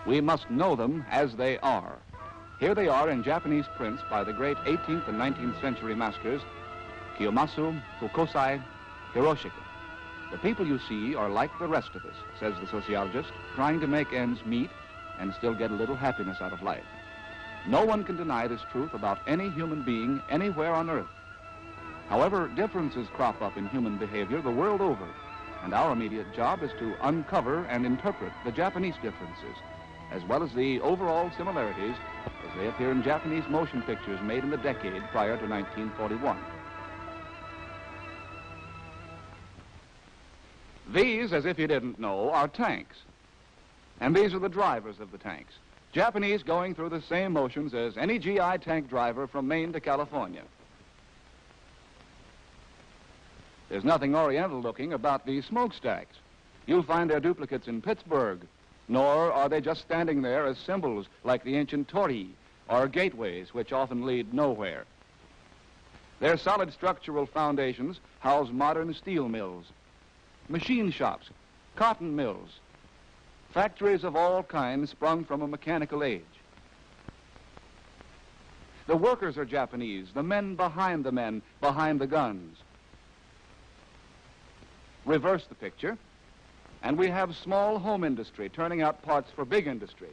We must know them as they are. Here they are in Japanese prints by the great 18th and 19th century masters, Kiyomasu, Fukosai, Hiroshige. The people you see are like the rest of us, says the sociologist, trying to make ends meet and still get a little happiness out of life. No one can deny this truth about any human being anywhere on Earth. However, differences crop up in human behavior the world over, and our immediate job is to uncover and interpret the Japanese differences, as well as the overall similarities as they appear in Japanese motion pictures made in the decade prior to 1941. These, as if you didn't know, are tanks. And these are the drivers of the tanks. Japanese going through the same motions as any GI tank driver from Maine to California. There's nothing oriental looking about these smokestacks. You'll find their duplicates in Pittsburgh, nor are they just standing there as symbols like the ancient torii or gateways, which often lead nowhere. Their solid structural foundations house modern steel mills, machine shops, cotton mills, factories of all kinds sprung from a mechanical age. The workers are Japanese, the men behind the guns. Reverse the picture, and we have small home industry turning out parts for big industry.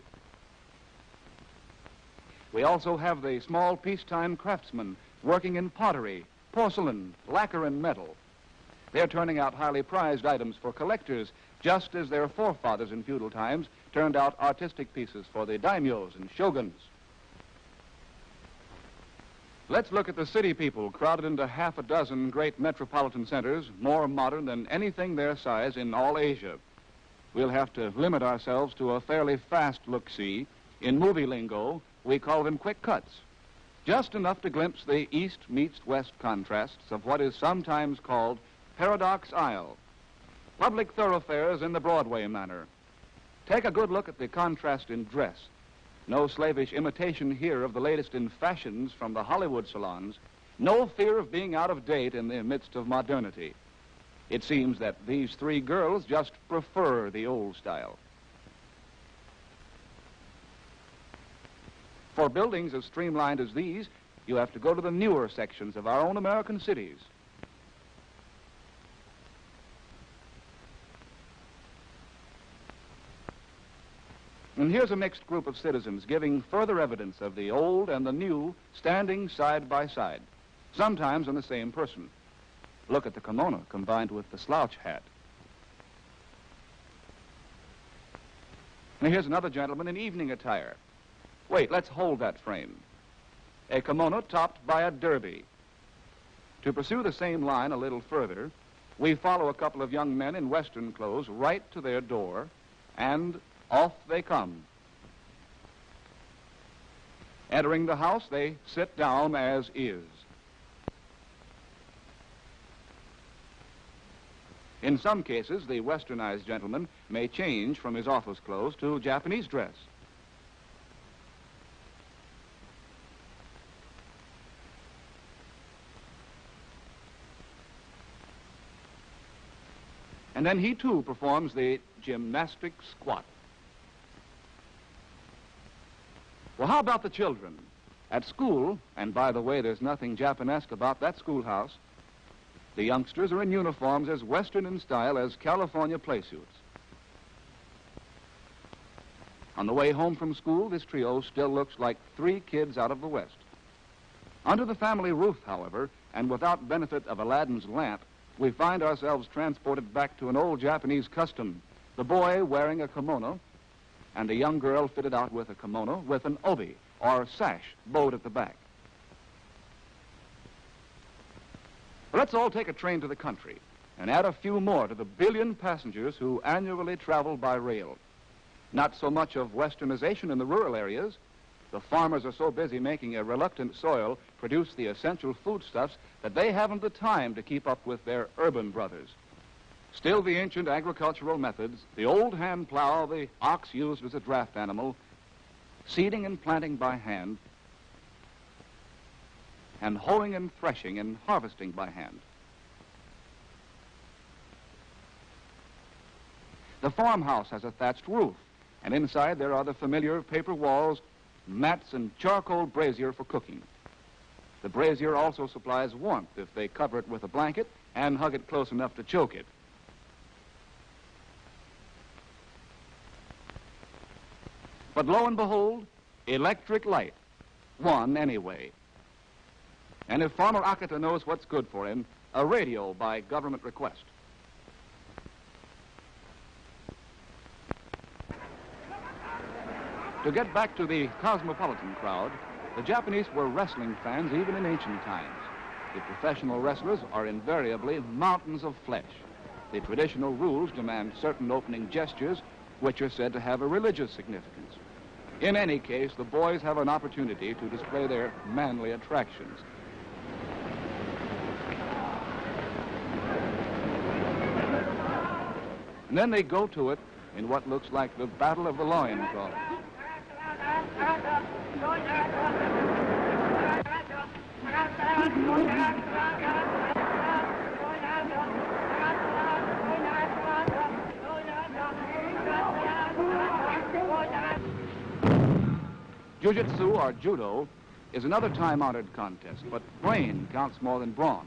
We also have the small peacetime craftsmen working in pottery, porcelain, lacquer, and metal. They're turning out highly prized items for collectors, just as their forefathers in feudal times turned out artistic pieces for the daimyos and shoguns. Let's look at the city people crowded into half a dozen great metropolitan centers, more modern than anything their size in all Asia. We'll have to limit ourselves to a fairly fast look-see. In movie lingo, we call them quick cuts. Just enough to glimpse the east meets west contrasts of what is sometimes called Paradox Isle. Public thoroughfares in the Broadway manner. Take a good look at the contrast in dress. No slavish imitation here of the latest in fashions from the Hollywood salons. No fear of being out of date in the midst of modernity. It seems that these three girls just prefer the old style. For buildings as streamlined as these, you have to go to the newer sections of our own American cities. And here's a mixed group of citizens giving further evidence of the old and the new standing side by side, sometimes in the same person. Look at the kimono combined with the slouch hat. And here's another gentleman in evening attire. Wait, let's hold that frame. A kimono topped by a derby. To pursue the same line a little further, we follow a couple of young men in Western clothes right to their door, and off they come. Entering the house, they sit down as is. In some cases, the westernized gentleman may change from his office clothes to Japanese dress. And then he too performs the gymnastic squat. Well, how about the children? At school, and by the way, there's nothing Japanesque about that schoolhouse, the youngsters are in uniforms as Western in style as California play suits. On the way home from school, this trio still looks like three kids out of the West. Under the family roof, however, and without benefit of Aladdin's lamp, we find ourselves transported back to an old Japanese custom, the boy wearing a kimono, and a young girl fitted out with a kimono with an obi, or sash, bowed at the back. Let's all take a train to the country and add a few more to the billion passengers who annually travel by rail. Not so much of westernization in the rural areas. The farmers are so busy making a reluctant soil produce the essential foodstuffs that they haven't the time to keep up with their urban brothers. Still, the ancient agricultural methods, the old hand plow, the ox used as a draft animal, seeding and planting by hand, and hoeing and threshing and harvesting by hand. The farmhouse has a thatched roof, And inside there are the familiar paper walls, mats, and charcoal brazier for cooking. The brazier also supplies warmth if they cover it with a blanket and hug it close enough to choke it. But lo and behold, electric light. One anyway. And if Farmer Akata knows what's good for him, a radio by government request. To get back to the cosmopolitan crowd, the Japanese were wrestling fans even in ancient times. The professional wrestlers are invariably mountains of flesh. The traditional rules demand certain opening gestures, which are said to have a religious significance. In any case, the boys have an opportunity to display their manly attractions. And then they go to it in what looks like the Battle of the Loincloth. Jiu-jitsu, or judo, is another time-honored contest, but brain counts more than brawn.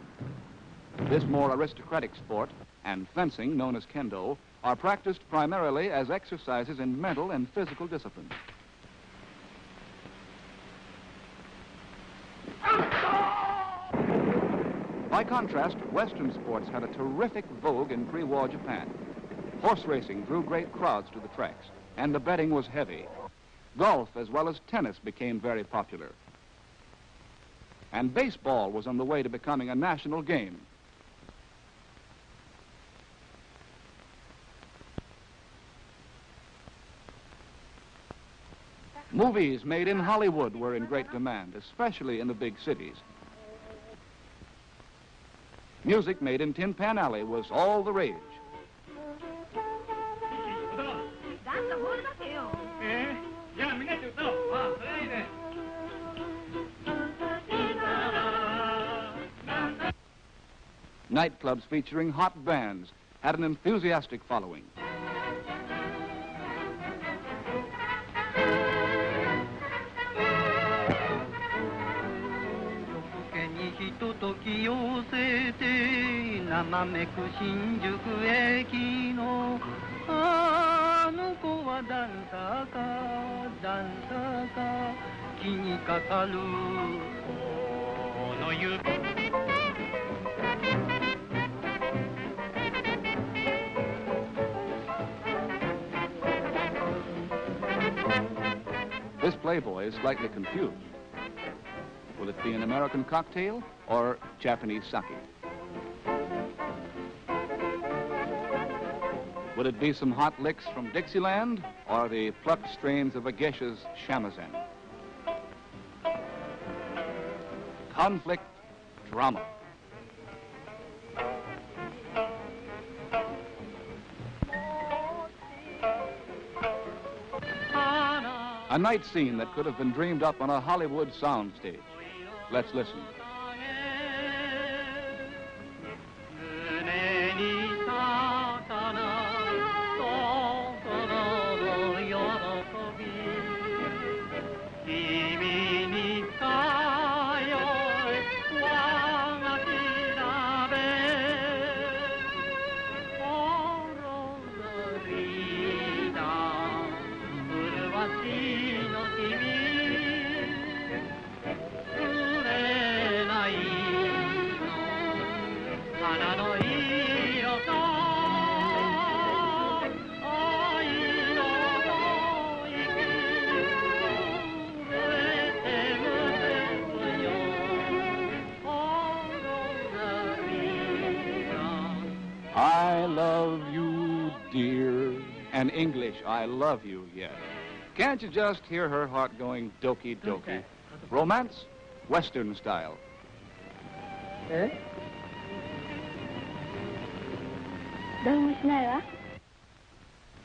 This more aristocratic sport and fencing, known as kendo, are practiced primarily as exercises in mental and physical discipline. By contrast, Western sports had a terrific vogue in pre-war Japan. Horse racing drew great crowds to the tracks, and the betting was heavy. Golf, as well as tennis, became very popular. And baseball was on the way to becoming a national game. Movies made in Hollywood were in great demand, especially in the big cities. Music made in Tin Pan Alley was all the rage. Nightclubs featuring hot bands had an enthusiastic following. This playboy is slightly confused. Will it be an American cocktail or Japanese sake? Would it be some hot licks from Dixieland or the plucked strains of a geisha's shamisen? Conflict, drama. A night scene that could have been dreamed up on a Hollywood soundstage. Let's listen. I love you, dear, and English, I love you, yes. Can't you just hear her heart going doki doki? Romance, Western style. Eh?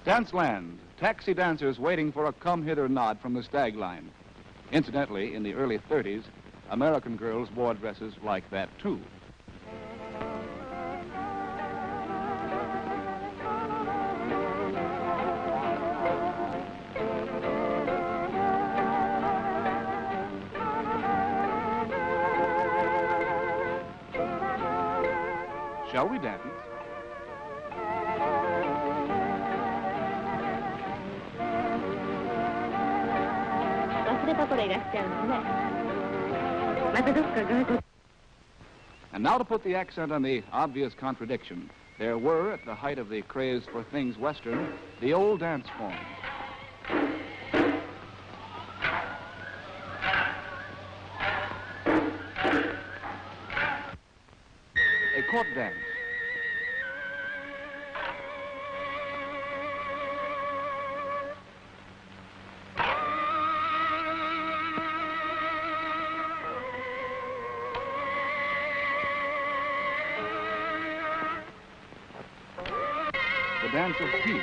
Danceland, taxi dancers waiting for a come-hither nod from the stag line. Incidentally, in the early 30s, American girls wore dresses like that, too. Shall we dance? And now to put the accent on the obvious contradiction. There were, at the height of the craze for things Western, the old dance forms. A court dance. The dance of peace.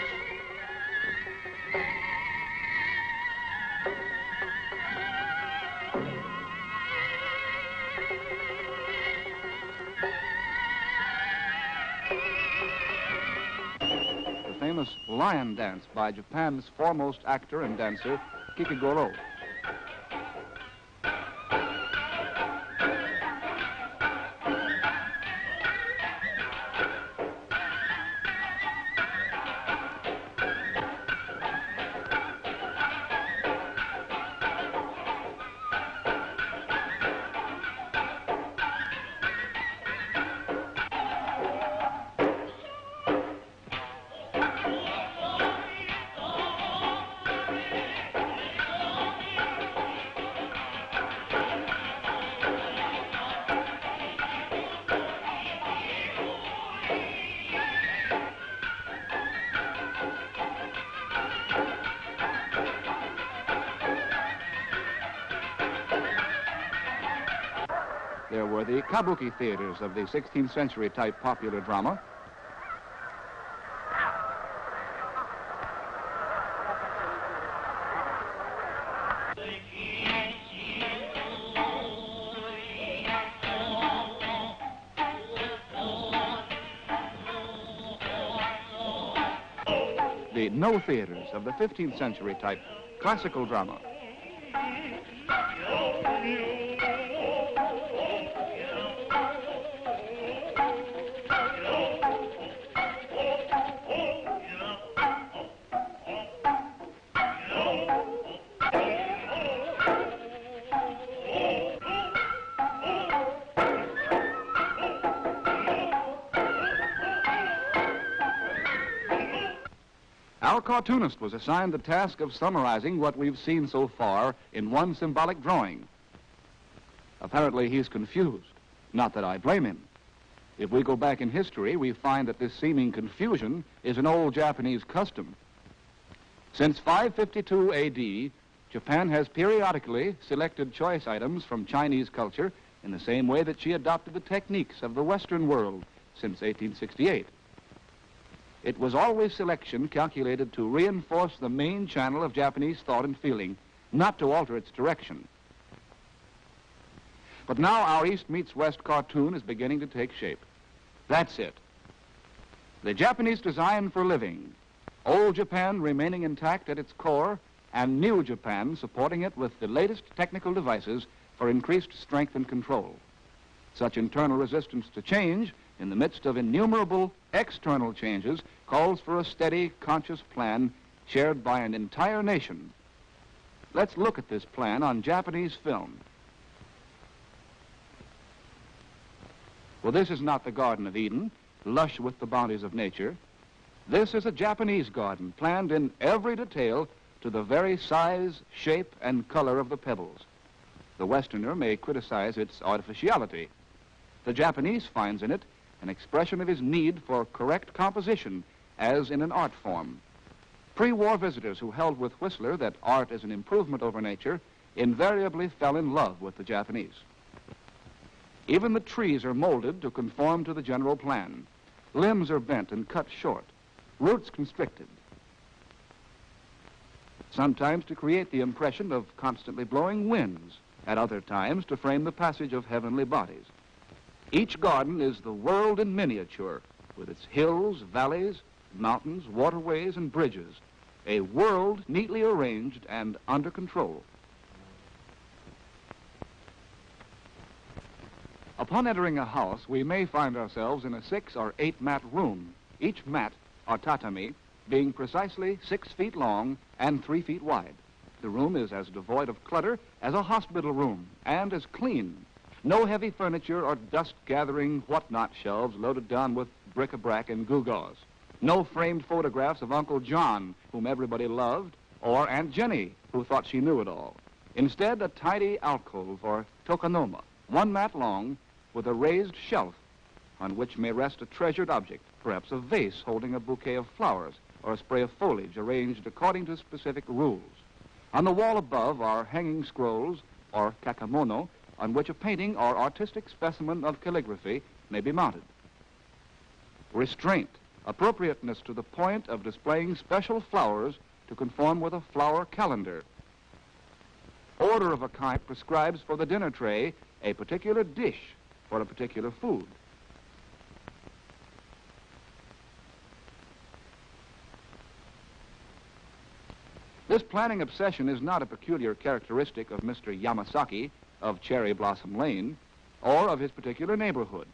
The famous lion dance by Japan's foremost actor and dancer, Kikigoro. There were the kabuki theaters of the 16th century type popular drama. The no theaters of the 15th century type classical drama. Our cartoonist was assigned the task of summarizing what we've seen so far in one symbolic drawing. Apparently, he's confused. Not that I blame him. If we go back in history, we find that this seeming confusion is an old Japanese custom. Since 552 A.D., Japan has periodically selected choice items from Chinese culture in the same way that she adopted the techniques of the Western world since 1868. It was always selection calculated to reinforce the main channel of Japanese thought and feeling, not to alter its direction. But now our East meets West cartoon is beginning to take shape. That's it. The Japanese design for living, old Japan remaining intact at its core, and new Japan supporting it with the latest technical devices for increased strength and control. Such internal resistance to change in the midst of innumerable external changes calls for a steady, conscious plan shared by an entire nation. Let's look at this plan on Japanese film. Well, this is not the Garden of Eden, lush with the bounties of nature. This is a Japanese garden, planned in every detail to the very size, shape, and color of the pebbles. The Westerner may criticize its artificiality. The Japanese finds in it an expression of his need for correct composition, as in an art form. Pre-war visitors who held with Whistler that art is an improvement over nature invariably fell in love with the Japanese. Even the trees are molded to conform to the general plan. Limbs are bent and cut short, roots constricted. Sometimes to create the impression of constantly blowing winds, at other times to frame the passage of heavenly bodies. Each garden is the world in miniature, with its hills, valleys, mountains, waterways, and bridges. A world neatly arranged and under control. Upon entering a house, we may find ourselves in a 6 or 8 mat room, each mat, or tatami, being precisely 6 feet long and 3 feet wide. The room is as devoid of clutter as a hospital room, and as clean. No heavy furniture or dust-gathering what-not shelves loaded down with bric-a-brac and gewgaws. No framed photographs of Uncle John, whom everybody loved, or Aunt Jenny, who thought she knew it all. Instead, a tidy alcove or tokonoma, 1 mat long, with a raised shelf on which may rest a treasured object, perhaps a vase holding a bouquet of flowers or a spray of foliage arranged according to specific rules. On the wall above are hanging scrolls or kakamono on which a painting or artistic specimen of calligraphy may be mounted. Restraint, appropriateness to the point of displaying special flowers to conform with a flower calendar. Order of a kind prescribes for the dinner tray a particular dish for a particular food. This planning obsession is not a peculiar characteristic of Mr. Yamasaki of Cherry Blossom Lane or of his particular neighborhood.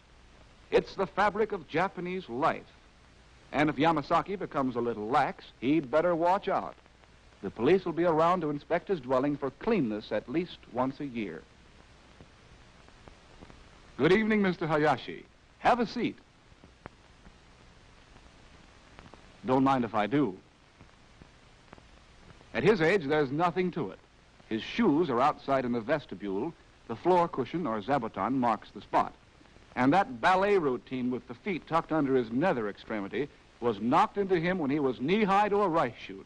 It's the fabric of Japanese life. And if Yamasaki becomes a little lax, he'd better watch out. The police will be around to inspect his dwelling for cleanness at least once a year. Good evening, Mr. Hayashi. Have a seat. Don't mind if I do. At his age, there's nothing to it. His shoes are outside in the vestibule. The floor cushion or zabuton marks the spot. And that ballet routine with the feet tucked under his nether extremity was knocked into him when he was knee-high to a rice shoot.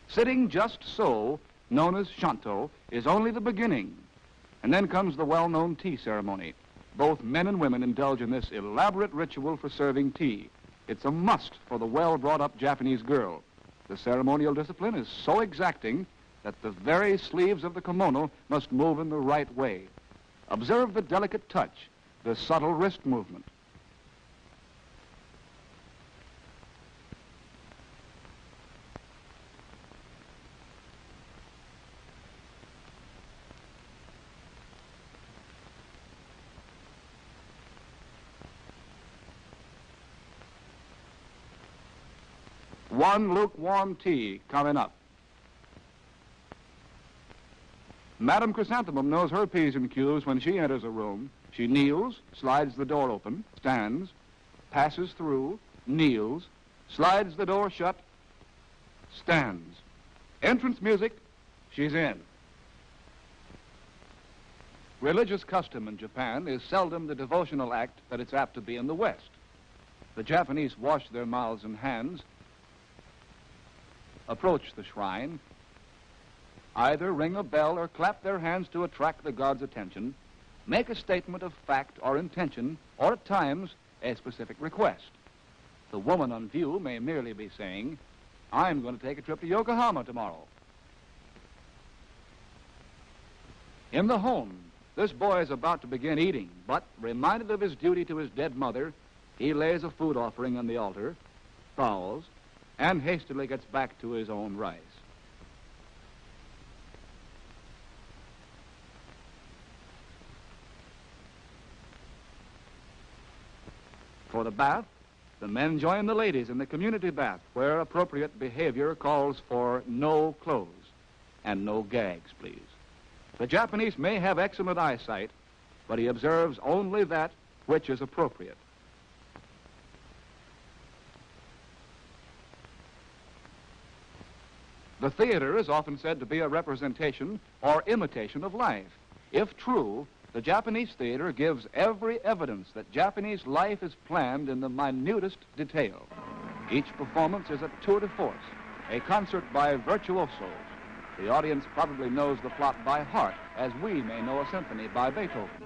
Sitting just so, known as shanto, is only the beginning. And then comes the well-known tea ceremony. Both men and women indulge in this elaborate ritual for serving tea. It's a must for the well-brought-up Japanese girl. The ceremonial discipline is so exacting that the very sleeves of the kimono must move in the right way. Observe the delicate touch, the subtle wrist movement. One lukewarm tea coming up. Madame Chrysanthemum knows her P's and Q's when she enters a room. She kneels, slides the door open, stands, passes through, kneels, slides the door shut, stands. Entrance music, she's in. Religious custom in Japan is seldom the devotional act that it's apt to be in the West. The Japanese wash their mouths and hands, approach the shrine, either ring a bell or clap their hands to attract the god's attention, make a statement of fact or intention, or at times a specific request. The woman on view may merely be saying, I'm going to take a trip to Yokohama tomorrow. In the home, this boy is about to begin eating, but reminded of his duty to his dead mother, he lays a food offering on the altar, bows, and hastily gets back to his own rice. For the bath, the men join the ladies in the community bath, where appropriate behavior calls for no clothes and no gags, please. The Japanese may have excellent eyesight, but he observes only that which is appropriate. The theater is often said to be a representation or imitation of life. If true, the Japanese theater gives every evidence that Japanese life is planned in the minutest detail. Each performance is a tour de force, a concert by virtuosos. The audience probably knows the plot by heart, as we may know a symphony by Beethoven.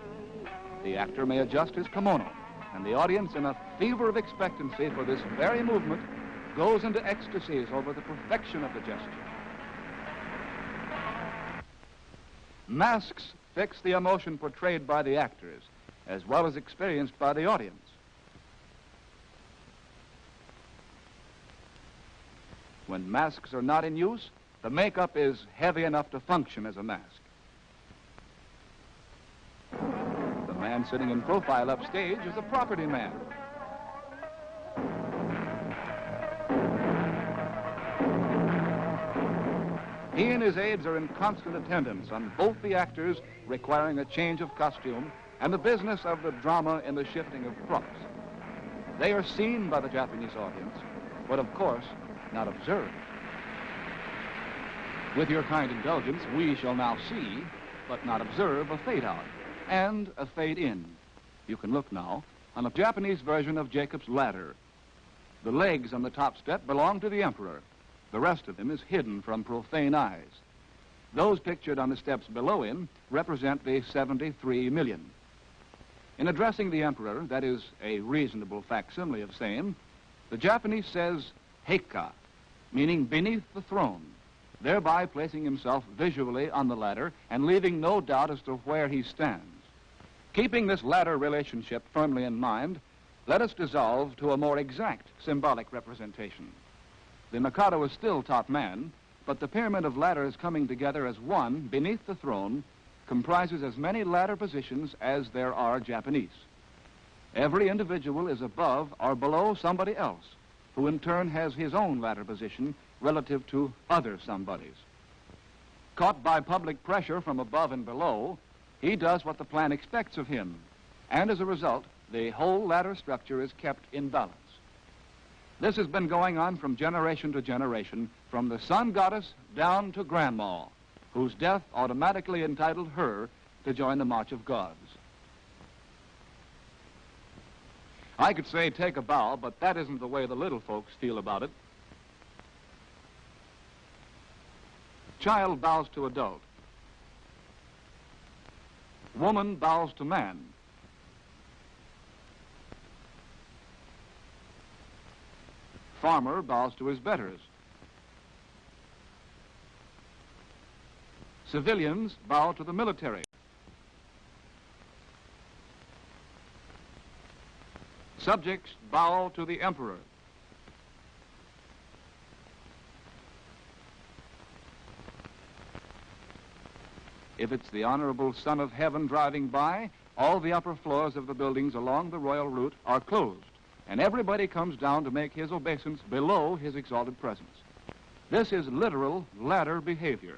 The actor may adjust his kimono, and the audience, in a fever of expectancy for this very movement, goes into ecstasies over the perfection of the gesture. Masks fix the emotion portrayed by the actors, as well as experienced by the audience. When masks are not in use, the makeup is heavy enough to function as a mask. and sitting in profile upstage is a property man. He and his aides are in constant attendance on both the actors requiring a change of costume and the business of the drama in the shifting of props. They are seen by the Japanese audience, but of course not observed. With your kind indulgence, we shall now see, but not observe, a fade out and a fade in. You can look now on a Japanese version of Jacob's Ladder. The legs on the top step belong to the emperor. The rest of him is hidden from profane eyes. Those pictured on the steps below him represent the 73 million. In addressing the emperor, that is a reasonable facsimile of same, the Japanese says heika, meaning beneath the throne, thereby placing himself visually on the ladder and leaving no doubt as to where he stands. Keeping this ladder relationship firmly in mind, let us dissolve to a more exact symbolic representation. The Mikado is still top man, but the pyramid of ladders coming together as one beneath the throne comprises as many ladder positions as there are Japanese. Every individual is above or below somebody else, who in turn has his own ladder position relative to other somebodies. Caught by public pressure from above and below, he does what the plan expects of him, and as a result, the whole ladder structure is kept in balance. This has been going on from generation to generation, from the sun goddess down to Grandma, whose death automatically entitled her to join the March of Gods. I could say take a bow, but that isn't the way the little folks feel about it. Child bows to adult. Woman bows to man. Farmer bows to his betters. Civilians bow to the military. Subjects bow to the emperor. If it's the honorable Son of Heaven driving by, all the upper floors of the buildings along the royal route are closed, and everybody comes down to make his obeisance below his exalted presence. This is literal ladder behavior.